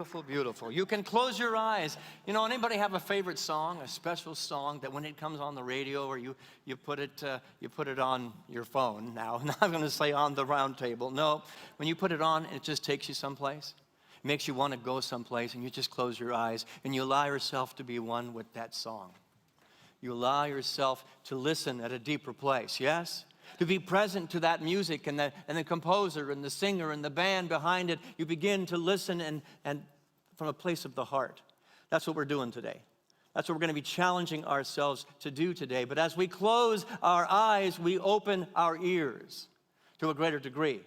Beautiful, beautiful. You can close your eyes. You know, anybody have a favorite song, a special song that when it comes on the radio or you put it on your phone now? I'm not going to say on the round table. No, when you put it on, it just takes you someplace. It makes you want to go someplace, and you just close your eyes and you allow yourself to be one with that song. You allow yourself to listen at a deeper place, yes? To be present to that music and the composer and the singer and the band behind it. You begin to listen and from a place of the heart. That's what we're doing today. That's what we're going to be challenging ourselves to do today. But as we close our eyes, we open our ears to a greater degree.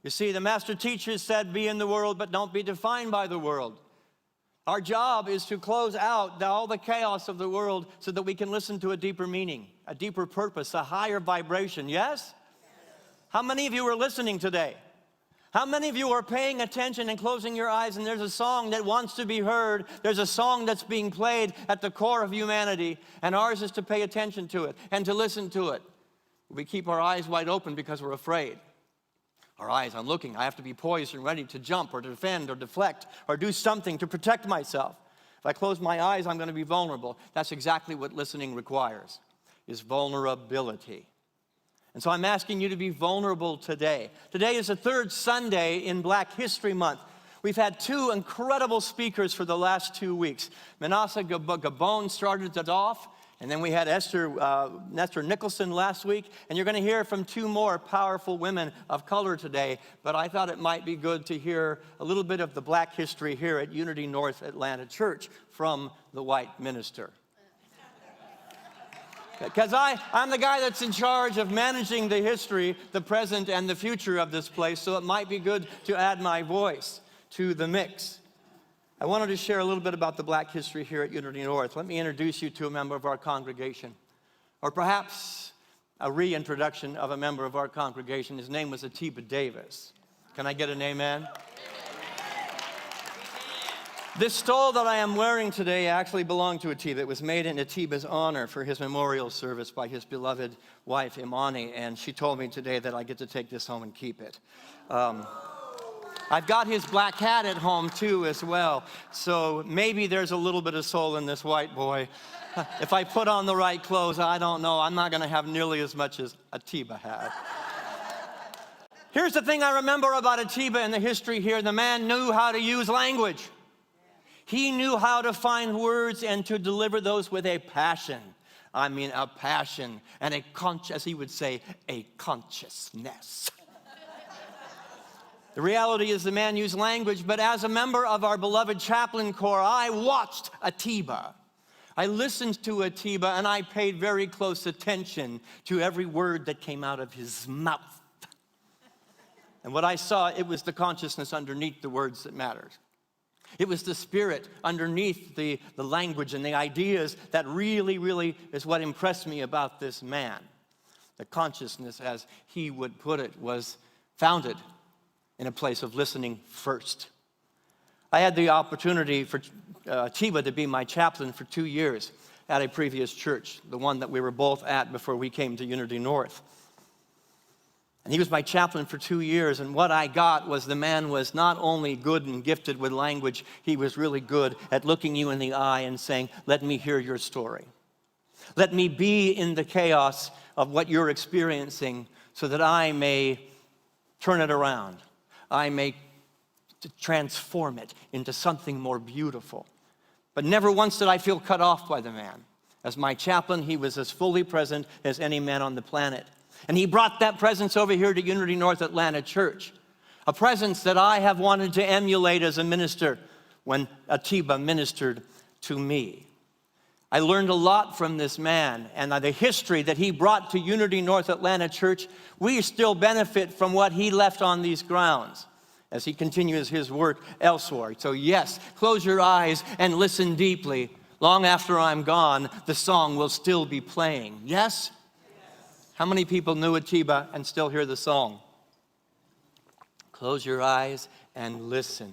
You see, the master teacher said, be in the world, but don't be defined by the world. Our job is to close out all the chaos of the world so that we can listen to a deeper meaning, a deeper purpose, a higher vibration. Yes? How many of you are listening today? How many of you are paying attention and closing your eyes, and there's a song that wants to be heard? There's a song that's being played at the core of humanity, and ours is to pay attention to it and to listen to it. We keep our eyes wide open because we're afraid. Our eyes, I'm looking. I have to be poised and ready to jump or to defend or deflect or do something to protect myself. If I close my eyes, I'm going to be vulnerable. That's exactly what listening requires, is vulnerability. And so I'm asking you to be vulnerable today. Today is the third Sunday in Black History Month. We've had two incredible speakers for the last 2 weeks. Manasseh Gabon started it off. And then we had Esther Nicholson last week, and you're going to hear from two more powerful women of color today. But I thought it might be good to hear a little bit of the Black history here at Unity North Atlanta Church from the white minister. Because I'm the guy that's in charge of managing the history, the present, and the future of this place, so it might be good to add my voice to the mix. I wanted to share a little bit about the Black history here at Unity North. Let me introduce you to a member of our congregation, or perhaps a reintroduction of a member of our congregation. His name was Atiba Davis. Can I get an amen? This stole that I am wearing today actually belonged to Atiba. It was made in Atiba's honor for his memorial service by his beloved wife, Imani, and she told me today that I get to take this home and keep it. I've got his black hat at home, too, as well. So maybe there's a little bit of soul in this white boy. If I put on the right clothes, I don't know. I'm not going to have nearly as much as Atiba had. Here's the thing I remember about Atiba in the history here. The man knew how to use language. He knew how to find words and to deliver those with a passion. I mean, a passion and as he would say, a consciousness. The reality is the man used language, but as a member of our beloved chaplain corps, I watched Atiba. I listened to Atiba, and I paid very close attention to every word that came out of his mouth. And what I saw, it was the consciousness underneath the words that mattered. It was the spirit underneath the language and the ideas that really, really is what impressed me about this man. The consciousness, as he would put it, was founded in a place of listening first. I had the opportunity for Atiba to be my chaplain for 2 years at a previous church, the one that we were both at before we came to Unity North. And he was my chaplain for 2 years, and what I got was the man was not only good and gifted with language, he was really good at looking you in the eye and saying, let me hear your story. Let me be in the chaos of what you're experiencing so that I may turn it around. I may transform it into something more beautiful. But never once did I feel cut off by the man. As my chaplain, he was as fully present as any man on the planet. And he brought that presence over here to Unity North Atlanta Church, a presence that I have wanted to emulate as a minister when Atiba ministered to me. I learned a lot from this man, and the history that he brought to Unity North Atlanta Church, we still benefit from what he left on these grounds as he continues his work elsewhere. So yes, close your eyes and listen deeply. Long after I'm gone, the song will still be playing. Yes? How many people knew Atiba and still hear the song? Close your eyes and listen.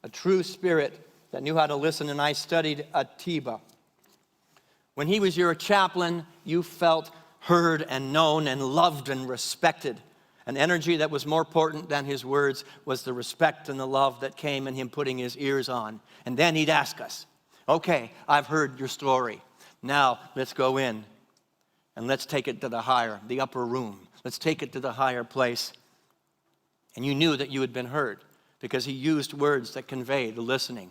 A true spirit that knew how to listen, and I studied Atiba. When he was your chaplain, you felt heard and known and loved and respected. An energy that was more important than his words was the respect and the love that came in him putting his ears on. And then he'd ask us, okay, I've heard your story. Now let's go in and let's take it to the upper room. Let's take it to the higher place. And you knew that you had been heard because he used words that convey the listening.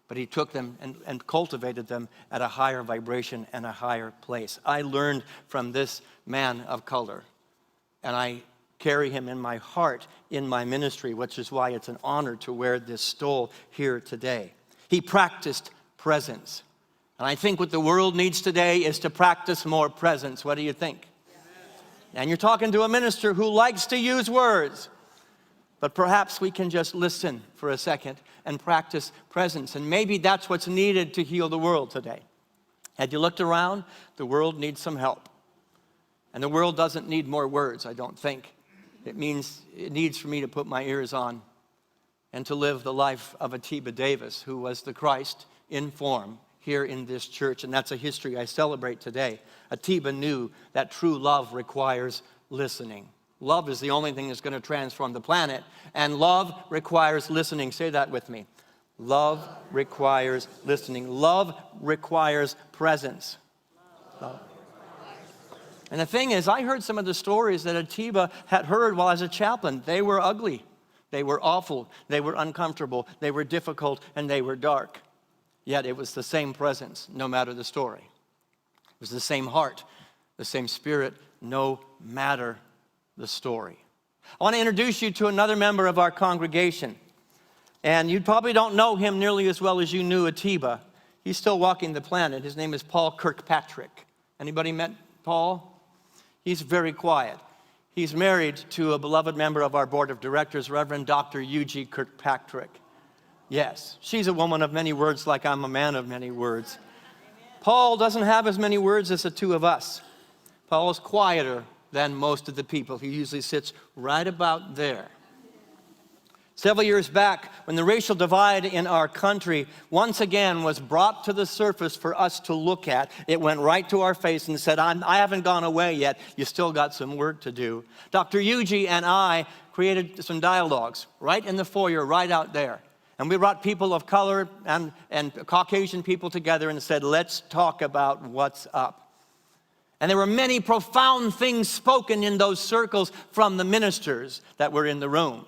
But he took them and cultivated them at a higher vibration and a higher place. I learned from this man of color, and I carry him in my heart in my ministry, which is why it's an honor to wear this stole here today. He practiced presence. And I think what the world needs today is to practice more presence. What do you think? And you're talking to a minister who likes to use words. But perhaps we can just listen for a second and practice presence. And maybe that's what's needed to heal the world today. Had you looked around, the world needs some help. And the world doesn't need more words, I don't think. It needs for me to put my ears on and to live the life of Atiba Davis, who was the Christ in form here in this church. And that's a history I celebrate today. Atiba knew that true love requires listening. Love is the only thing that's going to transform the planet. And love requires listening. Say that with me. Love requires listening. Love requires presence. Love. And the thing is, I heard some of the stories that Atiba had heard while as a chaplain. They were ugly. They were awful. They were uncomfortable. They were difficult. And they were dark. Yet it was the same presence, no matter the story. It was the same heart, the same spirit, no matter the story. I want to introduce you to another member of our congregation. And you probably don't know him nearly as well as you knew Atiba. He's still walking the planet. His name is Paul Kirkpatrick. Anybody met Paul? He's very quiet. He's married to a beloved member of our board of directors, Reverend Dr. Eugene Kirkpatrick. Yes, she's a woman of many words like I'm a man of many words. Paul doesn't have as many words as the two of us. Paul is quieter than most of the people. He usually sits right about there. Several years back, when the racial divide in our country once again was brought to the surface for us to look at, it went right to our face and said, I haven't gone away yet. You still got some work to do. Dr. Yuji and I created some dialogues right in the foyer, right out there. And we brought people of color and Caucasian people together and said, let's talk about what's up. And there were many profound things spoken in those circles from the ministers that were in the room.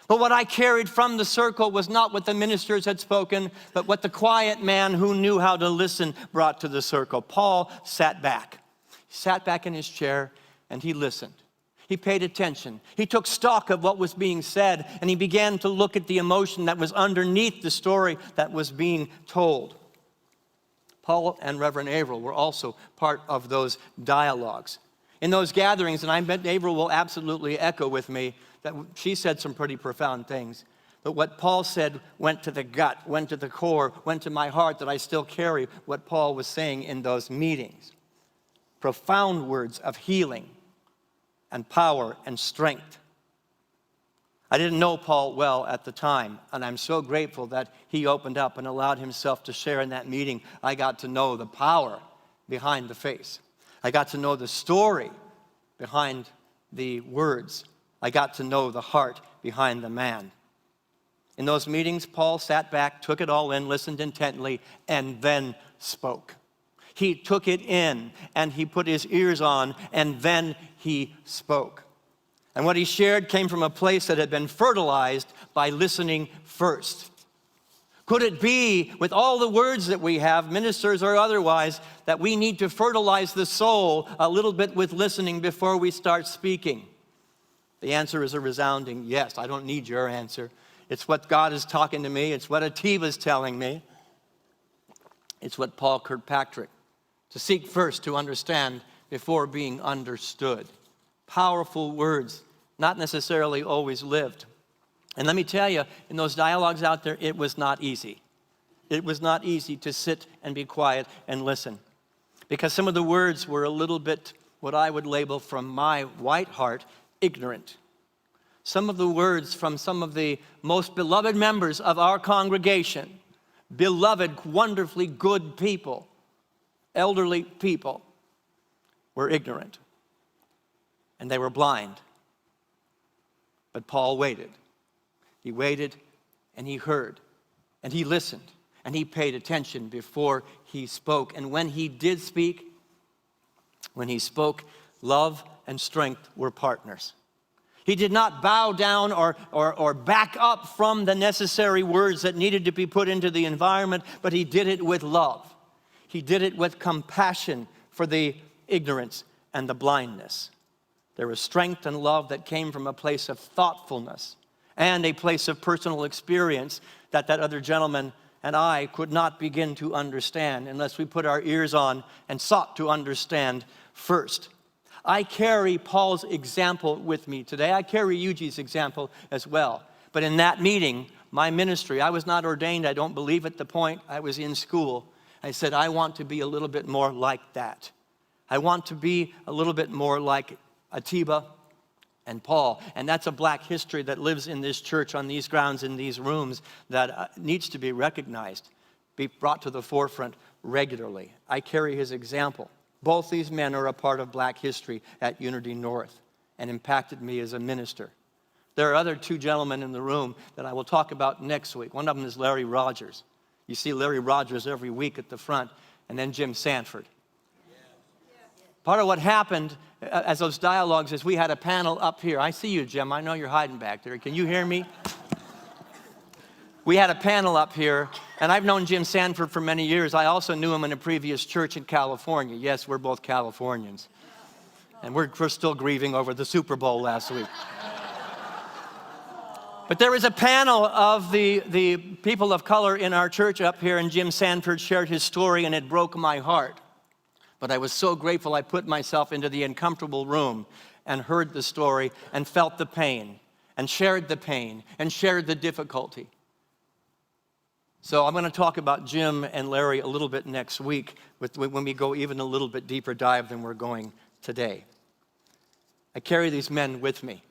But what I carried from the circle was not what the ministers had spoken, but what the quiet man who knew how to listen brought to the circle. Paul sat back. He sat back in his chair and he listened. He paid attention. He took stock of what was being said and he began to look at the emotion that was underneath the story that was being told. Paul and Reverend Averill were also part of those dialogues. In those gatherings, and I bet Averill will absolutely echo with me, that she said some pretty profound things. But what Paul said went to the gut, went to the core, went to my heart, that I still carry what Paul was saying in those meetings. Profound words of healing and power and strength. I didn't know Paul well at the time, and I'm so grateful that he opened up and allowed himself to share in that meeting. I got to know the power behind the face. I got to know the story behind the words. I got to know the heart behind the man. In those meetings, Paul sat back, took it all in, listened intently, and then spoke. He took it in, and he put his ears on, and then he spoke. And what he shared came from a place that had been fertilized by listening first. Could it be, with all the words that we have, ministers or otherwise, that we need to fertilize the soul a little bit with listening before we start speaking? The answer is a resounding yes. I don't need your answer. It's what God is talking to me. It's what Atiba is telling me. It's what Paul Kirkpatrick, to seek first to understand before being understood. Powerful words, not necessarily always lived. And let me tell you, in those dialogues out there, it was not easy. It was not easy to sit and be quiet and listen. Because some of the words were a little bit, what I would label from my white heart, ignorant. Some of the words from some of the most beloved members of our congregation, beloved, wonderfully good people, elderly people, were ignorant. And they were blind. But Paul waited. He waited, and he heard, and he listened, and he paid attention before he spoke. And when he did speak, when he spoke, love and strength were partners. He did not bow down or back up from the necessary words that needed to be put into the environment, but he did it with love. He did it with compassion for the ignorance and the blindness. There was strength and love that came from a place of thoughtfulness and a place of personal experience that other gentleman and I could not begin to understand unless we put our ears on and sought to understand first. I carry Paul's example with me today. I carry Eugene's example as well. But in that meeting, my ministry, I was not ordained, I don't believe at the point I was in school. I said, I want to be a little bit more like that. I want to be a little bit more like Atiba and Paul. And that's a black history that lives in this church, on these grounds, in these rooms, that needs to be recognized, be brought to the forefront regularly. I carry his example. Both these men are a part of black history at Unity North and impacted me as a minister. There are other two gentlemen in the room that I will talk about next week. One of them is Larry Rogers. You see Larry Rogers every week at the front, and then Jim Sanford. Part of what happened as those dialogues is we had a panel up here. I see you, Jim. I know you're hiding back there. Can you hear me? We had a panel up here, and I've known Jim Sanford for many years. I also knew him in a previous church in California. Yes, we're both Californians. And we're still grieving over the Super Bowl last week. But there was a panel of the people of color in our church up here, and Jim Sanford shared his story, and it broke my heart. But I was so grateful I put myself into the uncomfortable room and heard the story and felt the pain and shared the difficulty. So I'm going to talk about Jim and Larry a little bit next week when we go even a little bit deeper dive than we're going today. I carry these men with me.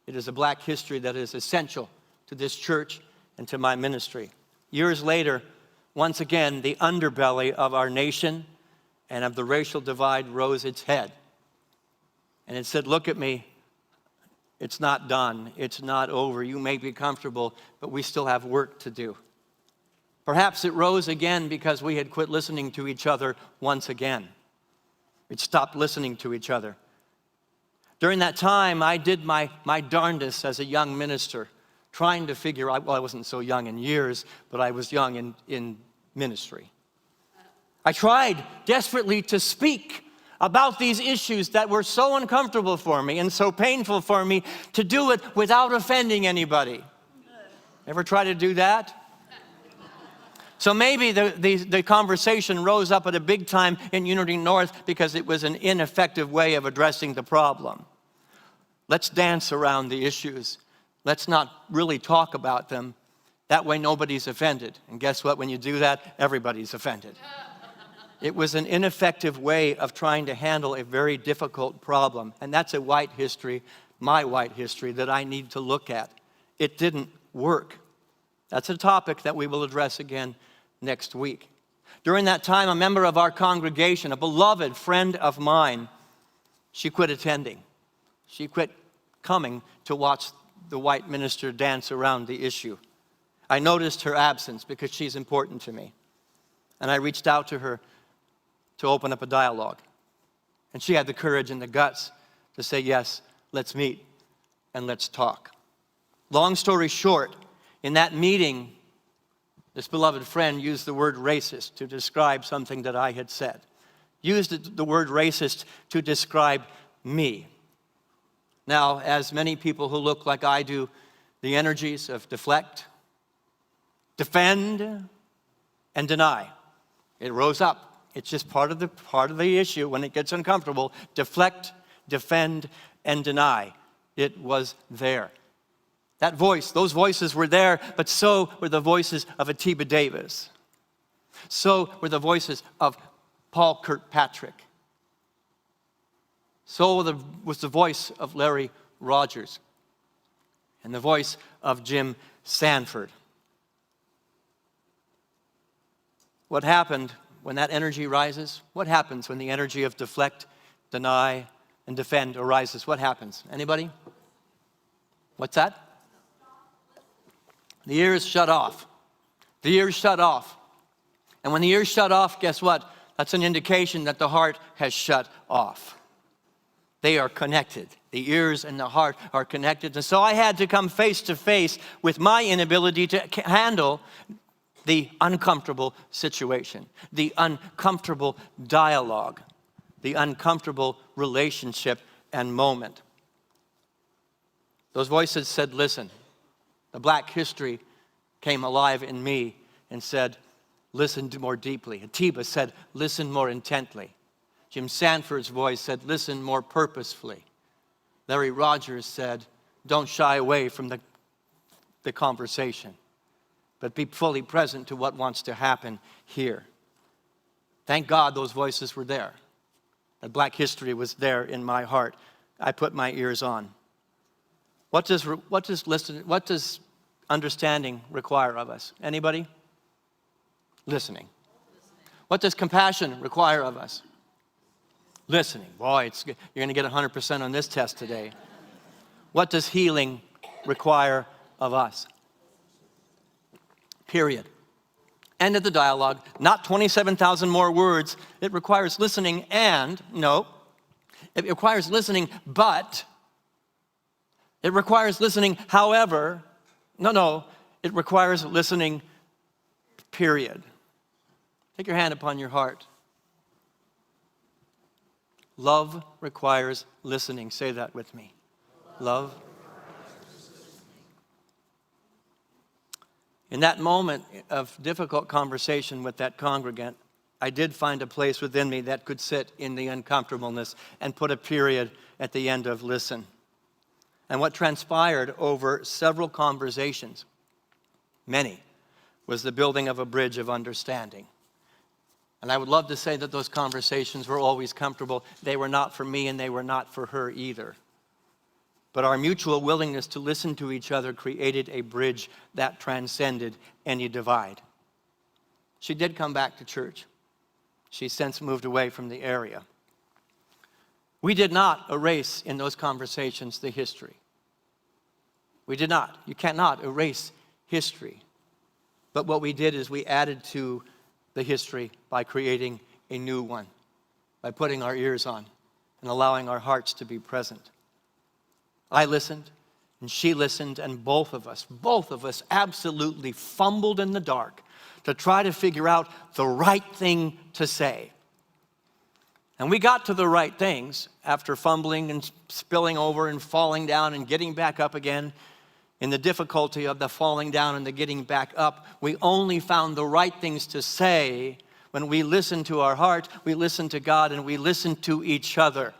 It is a black history that is essential to this church and to my ministry. Years later, once again, the underbelly of our nation and of the racial divide rose its head. And it said, look at me. It's not done. It's not over. You may be comfortable, but we still have work to do. Perhaps it rose again because we had quit listening to each other once again. We'd stopped listening to each other. During that time, I did my darndest as a young minister, trying to figure out, well, I wasn't so young in years, but I was young in ministry. I tried desperately to speak about these issues that were so uncomfortable for me and so painful for me, to do it without offending anybody. Ever try to do that? So maybe the conversation rose up at a big time in Unity North because it was an ineffective way of addressing the problem. Let's dance around the issues. Let's not really talk about them. That way nobody's offended. And guess what? When you do that, everybody's offended. It was an ineffective way of trying to handle a very difficult problem. And that's a white history, my white history, that I need to look at. It didn't work. That's a topic that we will address again next week. During that time, a member of our congregation, a beloved friend of mine, she quit attending. She quit coming to watch the white minister dance around the issue. I noticed her absence because she's important to me. And I reached out to her to open up a dialogue. And she had the courage and the guts to say, yes, let's meet and let's talk. Long story short, in that meeting, this beloved friend used the word racist to describe something that I had said. Used the word racist to describe me. Now, as many people who look like I do, the energies of deflect, defend, and deny. It rose up. It's just part of the issue when it gets uncomfortable. Deflect, defend, and deny. It was there. That voice, those voices were there, but so were the voices of Atiba Davis. So were the voices of Paul Kirkpatrick. So was the voice of Larry Rogers and the voice of Jim Sanford. What happened when that energy rises? What happens when the energy of deflect, deny, and defend arises? What happens? Anybody? What's that? The ears shut off. The ears shut off. And when the ears shut off, guess what? That's an indication that the heart has shut off. They are connected. The ears and the heart are connected. And so I had to come face to face with my inability to handle the uncomfortable situation, the uncomfortable dialogue, the uncomfortable relationship and moment. Those voices said, listen. The black history came alive in me and said, listen more deeply. Atiba said, listen more intently. Jim Sanford's voice said, listen more purposefully. Larry Rogers said, don't shy away from the conversation, but be fully present to what wants to happen here. Thank God those voices were there. That black history was there in my heart. I put my ears on. What does understanding require of us? Anybody? Listening. What does compassion require of us? Listening. Boy, you're going to get 100% on this test today. What does healing require of us? Period. End of the dialogue. Not 27,000 more words. It requires listening it requires listening, but it requires listening, however, it requires listening, period. Take your hand upon your heart. Love requires listening. Say that with me. Love. In that moment of difficult conversation with that congregant, I did find a place within me that could sit in the uncomfortableness and put a period at the end of listen. And what transpired over several conversations, many, was the building of a bridge of understanding. And I would love to say that those conversations were always comfortable. They were not for me and they were not for her either. But our mutual willingness to listen to each other created a bridge that transcended any divide. She did come back to church. She's since moved away from the area. We did not erase in those conversations the history. We did not. You cannot erase history. But what we did is we added to the history by creating a new one, by putting our ears on and allowing our hearts to be present. I listened, and she listened, and both of us absolutely fumbled in the dark to try to figure out the right thing to say. And we got to the right things after fumbling and spilling over and falling down and getting back up again. In the difficulty of the falling down and the getting back up, we only found the right things to say when we listened to our heart, we listened to God, and we listened to each other.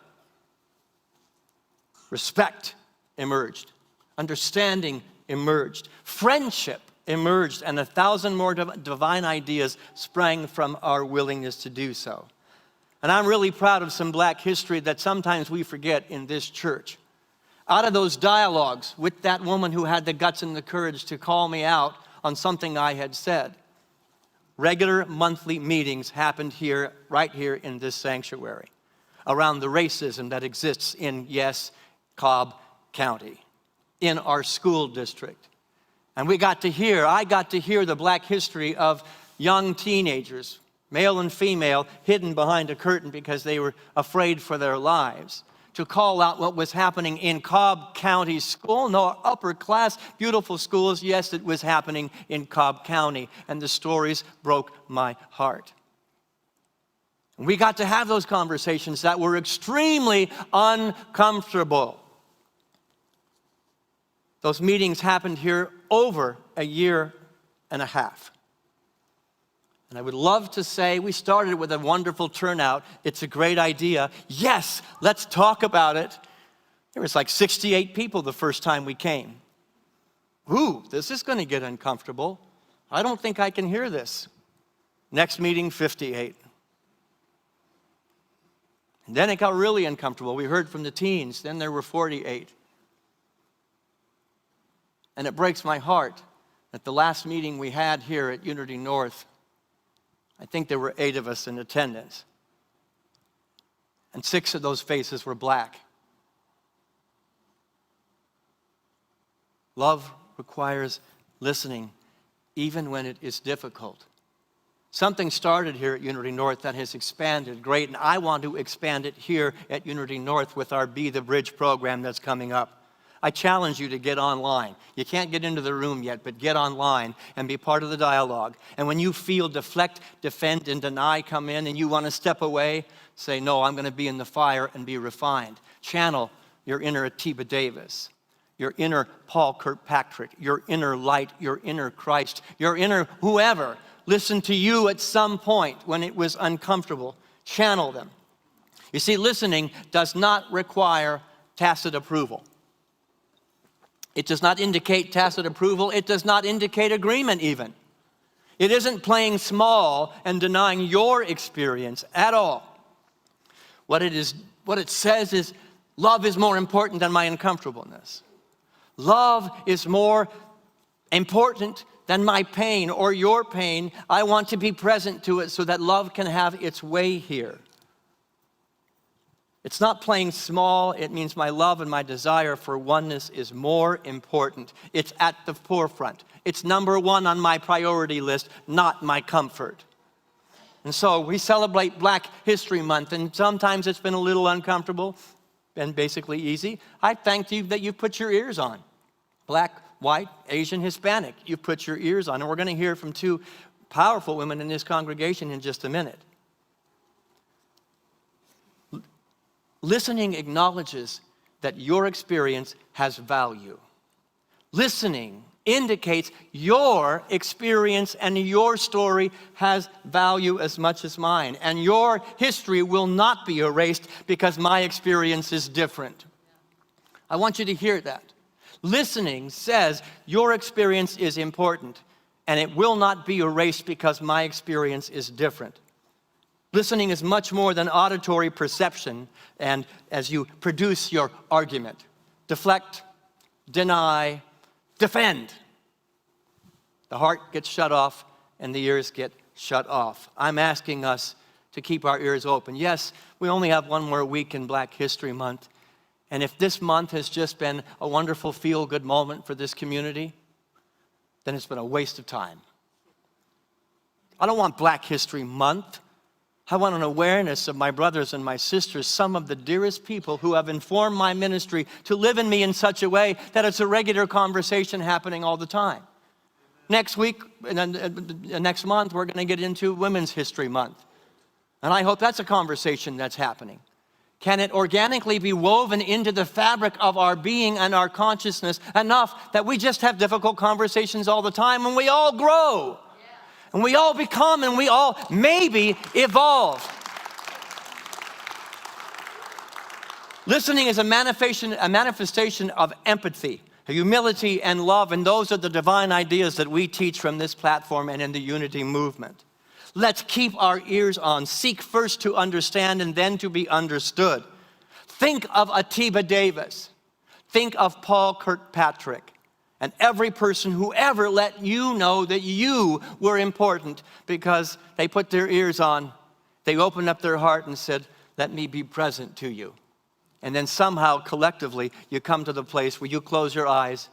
Respect emerged. Understanding emerged. Friendship emerged, and 1,000 more divine ideas sprang from our willingness to do so. And I'm really proud of some black history that sometimes we forget in this church. Out of those dialogues with that woman who had the guts and the courage to call me out on something I had said, regular monthly meetings happened here, right here in this sanctuary, around the racism that exists in, yes, Cobb County, in our school district. And I got to hear the black history of young teenagers, male and female, hidden behind a curtain because they were afraid for their lives, to call out what was happening in Cobb County School. No, upper class, beautiful schools. Yes, it was happening in Cobb County, and the stories broke my heart. And we got to have those conversations that were extremely uncomfortable. Those meetings happened here over a year and a half. And I would love to say we started with a wonderful turnout. It's a great idea. Yes, let's talk about it. There was like 68 people the first time we came. Ooh, this is going to get uncomfortable. I don't think I can hear this. Next meeting, 58. And then it got really uncomfortable. We heard from the teens. Then there were 48. And it breaks my heart that the last meeting we had here at Unity North, I think there were 8 of us in attendance. And 6 of those faces were black. Love requires listening, even when it is difficult. Something started here at Unity North that has expanded great, and I want to expand it here at Unity North with our Be the Bridge program that's coming up. I challenge you to get online. You can't get into the room yet, but get online and be part of the dialogue. And when you feel deflect, defend, and deny come in and you want to step away, say, no, I'm going to be in the fire and be refined. Channel your inner Atiba Davis, your inner Paul Kirkpatrick, your inner light, your inner Christ, your inner whoever listened to you at some point when it was uncomfortable. Channel them. You see, listening does not require tacit approval. It does not indicate tacit approval. It does not indicate agreement even. It isn't playing small and denying your experience at all. What it says is, love is more important than my uncomfortableness. Love is more important than my pain or your pain. I want to be present to it so that love can have its way here. It's not playing small. It means my love and my desire for oneness is more important. It's at the forefront. It's number one on my priority list, not my comfort. And so we celebrate Black History Month, and sometimes it's been a little uncomfortable and basically easy. I thank you that you put your ears on. Black, white, Asian, Hispanic, you put your ears on. And we're going to hear from two powerful women in this congregation in just a minute. Listening acknowledges that your experience has value. Listening indicates your experience and your story has value as much as mine. And your history will not be erased because my experience is different. I want you to hear that. Listening says your experience is important and it will not be erased because my experience is different. Listening is much more than auditory perception, and as you produce your argument, deflect, deny, defend. The heart gets shut off and the ears get shut off. I'm asking us to keep our ears open. Yes, we only have one more week in Black History Month, and if this month has just been a wonderful feel-good moment for this community, then it's been a waste of time. I don't want Black History Month. I want an awareness of my brothers and my sisters, some of the dearest people who have informed my ministry to live in me in such a way that it's a regular conversation happening all the time. Next week, next month, we're going to get into Women's History Month. And I hope that's a conversation that's happening. Can it organically be woven into the fabric of our being and our consciousness enough that we just have difficult conversations all the time and we all grow? And we all become, and we all maybe evolve. Listening is a manifestation of empathy, humility, and love, and those are the divine ideas that we teach from this platform and in the Unity movement. Let's keep our ears on. Seek first to understand and then to be understood. Think of Atiba Davis. Think of Paul Kirkpatrick. And every person who ever let you know that you were important because they put their ears on, they opened up their heart and said, let me be present to you. And then somehow, collectively, you come to the place where you close your eyes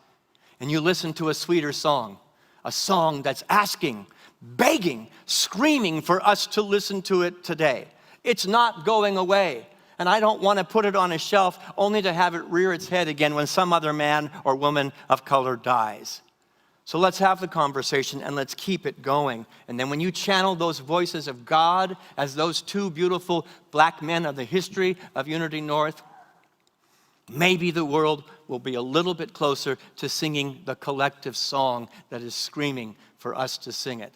and you listen to a sweeter song, a song that's asking, begging, screaming for us to listen to it today. It's not going away. And I don't want to put it on a shelf only to have it rear its head again when some other man or woman of color dies. So let's have the conversation and let's keep it going. And then when you channel those voices of God as those two beautiful Black men of the history of Unity North, maybe the world will be a little bit closer to singing the collective song that is screaming for us to sing it.